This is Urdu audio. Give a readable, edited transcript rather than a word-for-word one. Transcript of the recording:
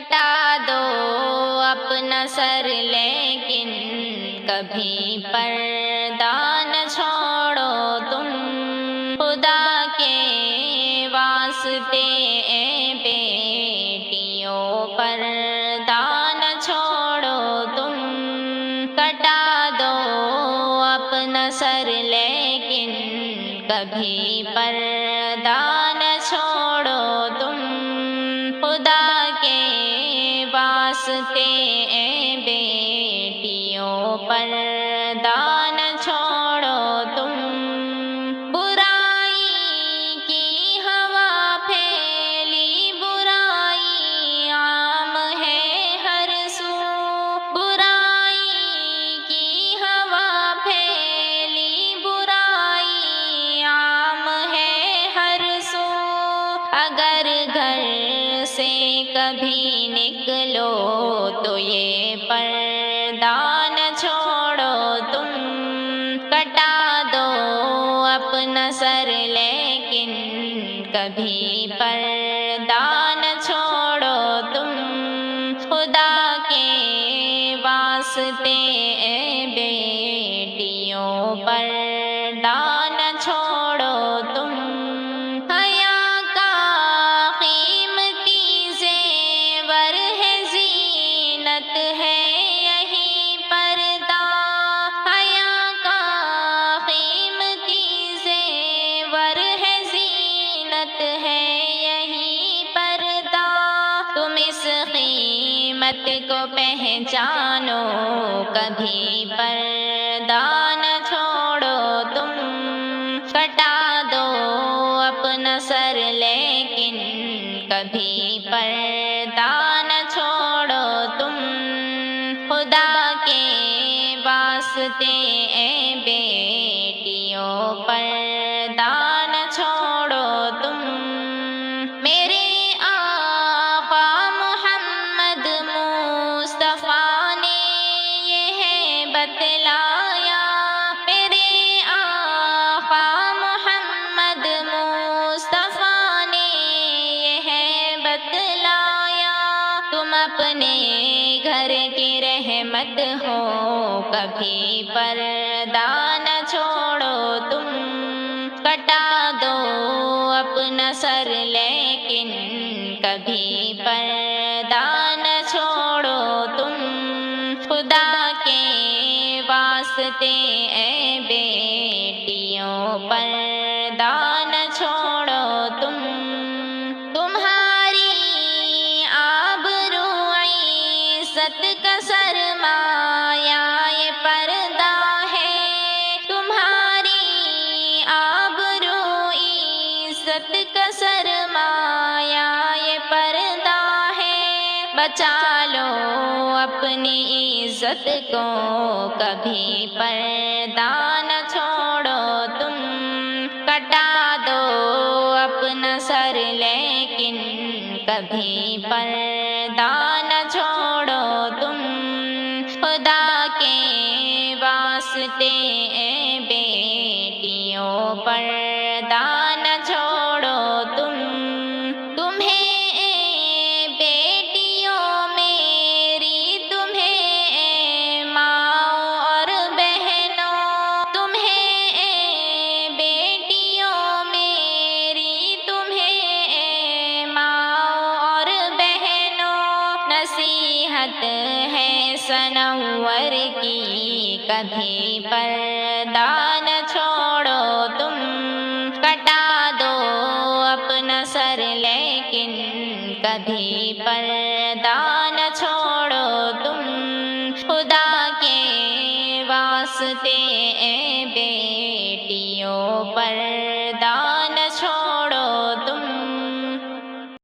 کٹا دو اپنا سر لیکن کبھی پردہ نہ چھوڑو تم، خدا کے واسطے اے بیٹیوں پردہ نہ چھوڑو تم، کٹا دو اپنا سر لیکن کبھی پردہ نہ چھوڑو تم، خدا کے واسطے اے بیٹیوں پردہ نہ چھوڑو تم، برائی کی ہوا پھیلی برائی عام ہے ہر سو، برائی کی ہوا پھیلی برائی عام ہے ہر سو، اگر گھر سے کبھی نکلو تو یہ پردہ نہ چھوڑو تم، کٹا دو اپنا سر لیکن کبھی پردہ نہ چھوڑو تم، خدا کے واسطے اے بیٹیوں پردہ نہ چھوڑو تم، حیا کا قیمتی زیور ہے زینت ہے یہی پردہ، حیا کا قیمتی زیور ہے زینت ہے یہی پردہ، تم اس قیمت کو پہچانو کبھی پردہ نہ چھوڑو تم، کٹا دو اپنا سر لیکن کبھی پردہ نہ چھوڑو تم، خدا کے واسطے اے بیٹیوں پردہ نہ چھوڑو تم، میرے آقا محمد مصطفیٰ نے یہ ہے بتلایا، میرے آقا محمد مصطفیٰ نے یہ ہے بتلایا، تم اپنے گھر کی رحمت ہو کبھی پردہ نہ چھوڑو تم، کٹا دو اپنا سر لیکن کبھی پردہ نہ چھوڑو تم، خدا کے واسطے اے بیٹیوں پردہ نہ چھوڑو تم، تمہاری آبرو عزت کا سرمایہ یہ پردہ ہے، تمہاری آبرو عزت کا سرمایہ یہ پردہ ہے، بچا لو اپنی عزت کو کبھی پردہ نہ چھوڑو تم، کٹا دو اپنا سر لیکن کبھی پردہ نہ چھوڑو تم، خدا کے واسطے اے بیٹیوں پردہ نہ چھوڑو تم، تمہیں اے بیٹیوں میری تمہیں اے ماؤں اور بہنوں، تمہیں اے بیٹیوں میری تمہیں اے ماؤں اور بہنوں، نصیحت ہے سنور کی کبھی پردہ نہ چھوڑو تم، کٹا دو اپنا سر لیکن کبھی پردہ نہ چھوڑو تم، خدا کے واسطے اے بیٹیوں پر